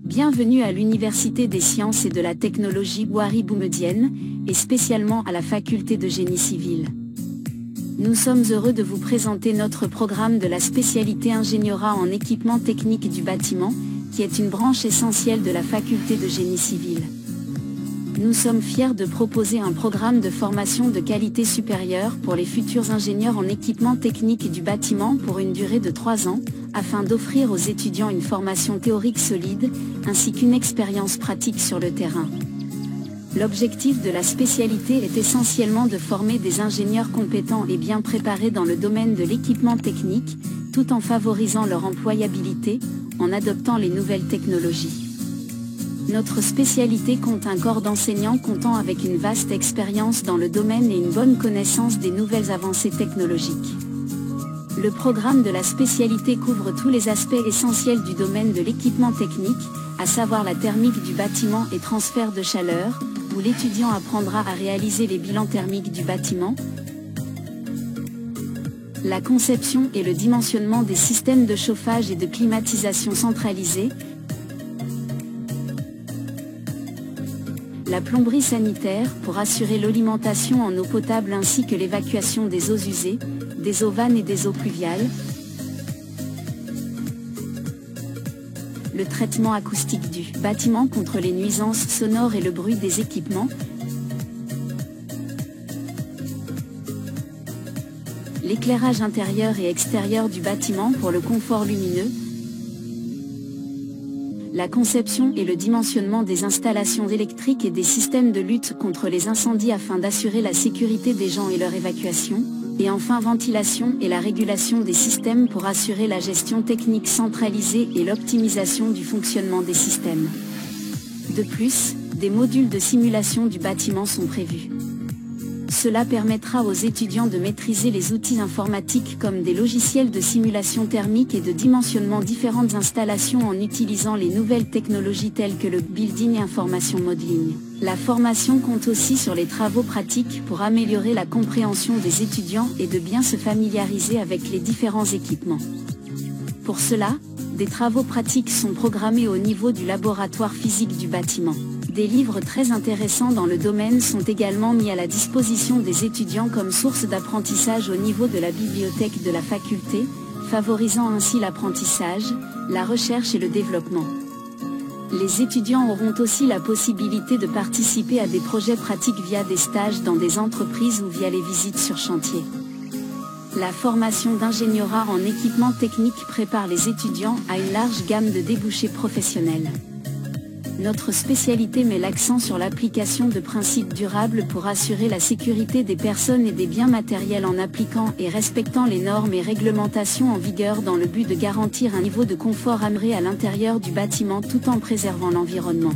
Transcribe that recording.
Bienvenue à l'Université des sciences et de la technologie Ouari-Boumedienne, et spécialement à la faculté de génie civil. Nous sommes heureux de vous présenter notre programme de la spécialité ingénierat en équipement technique du bâtiment, qui est une branche essentielle de la faculté de génie civil. Nous sommes fiers de proposer un programme de formation de qualité supérieure pour les futurs ingénieurs en équipement technique du bâtiment pour une durée de 3 ans, afin d'offrir aux étudiants une formation théorique solide, ainsi qu'une expérience pratique sur le terrain. L'objectif de la spécialité est essentiellement de former des ingénieurs compétents et bien préparés dans le domaine de l'équipement technique, tout en favorisant leur employabilité, en adoptant les nouvelles technologies. Notre spécialité compte un corps d'enseignants comptant avec une vaste expérience dans le domaine et une bonne connaissance des nouvelles avancées technologiques. Le programme de la spécialité couvre tous les aspects essentiels du domaine de l'équipement technique, à savoir la thermique du bâtiment et transfert de chaleur, où l'étudiant apprendra à réaliser les bilans thermiques du bâtiment, la conception et le dimensionnement des systèmes de chauffage et de climatisation centralisés, la plomberie sanitaire pour assurer l'alimentation en eau potable ainsi que l'évacuation des eaux usées, des eaux vannes et des eaux pluviales, le traitement acoustique du bâtiment contre les nuisances sonores et le bruit des équipements, l'éclairage intérieur et extérieur du bâtiment pour le confort lumineux, la conception et le dimensionnement des installations électriques et des systèmes de lutte contre les incendies afin d'assurer la sécurité des gens et leur évacuation, et enfin ventilation et la régulation des systèmes pour assurer la gestion technique centralisée et l'optimisation du fonctionnement des systèmes. De plus, des modules de simulation du bâtiment sont prévus. Cela permettra aux étudiants de maîtriser les outils informatiques comme des logiciels de simulation thermique et de dimensionnement différentes installations en utilisant les nouvelles technologies telles que le Building Information Modeling. La formation compte aussi sur les travaux pratiques pour améliorer la compréhension des étudiants et de bien se familiariser avec les différents équipements. Pour cela, des travaux pratiques sont programmés au niveau du laboratoire physique du bâtiment. Des livres très intéressants dans le domaine sont également mis à la disposition des étudiants comme source d'apprentissage au niveau de la bibliothèque de la faculté, favorisant ainsi l'apprentissage, la recherche et le développement. Les étudiants auront aussi la possibilité de participer à des projets pratiques via des stages dans des entreprises ou via les visites sur chantier. La formation d'ingénierat en équipement technique prépare les étudiants à une large gamme de débouchés professionnels. Notre spécialité met l'accent sur l'application de principes durables pour assurer la sécurité des personnes et des biens matériels en appliquant et respectant les normes et réglementations en vigueur dans le but de garantir un niveau de confort amélioré à l'intérieur du bâtiment tout en préservant l'environnement.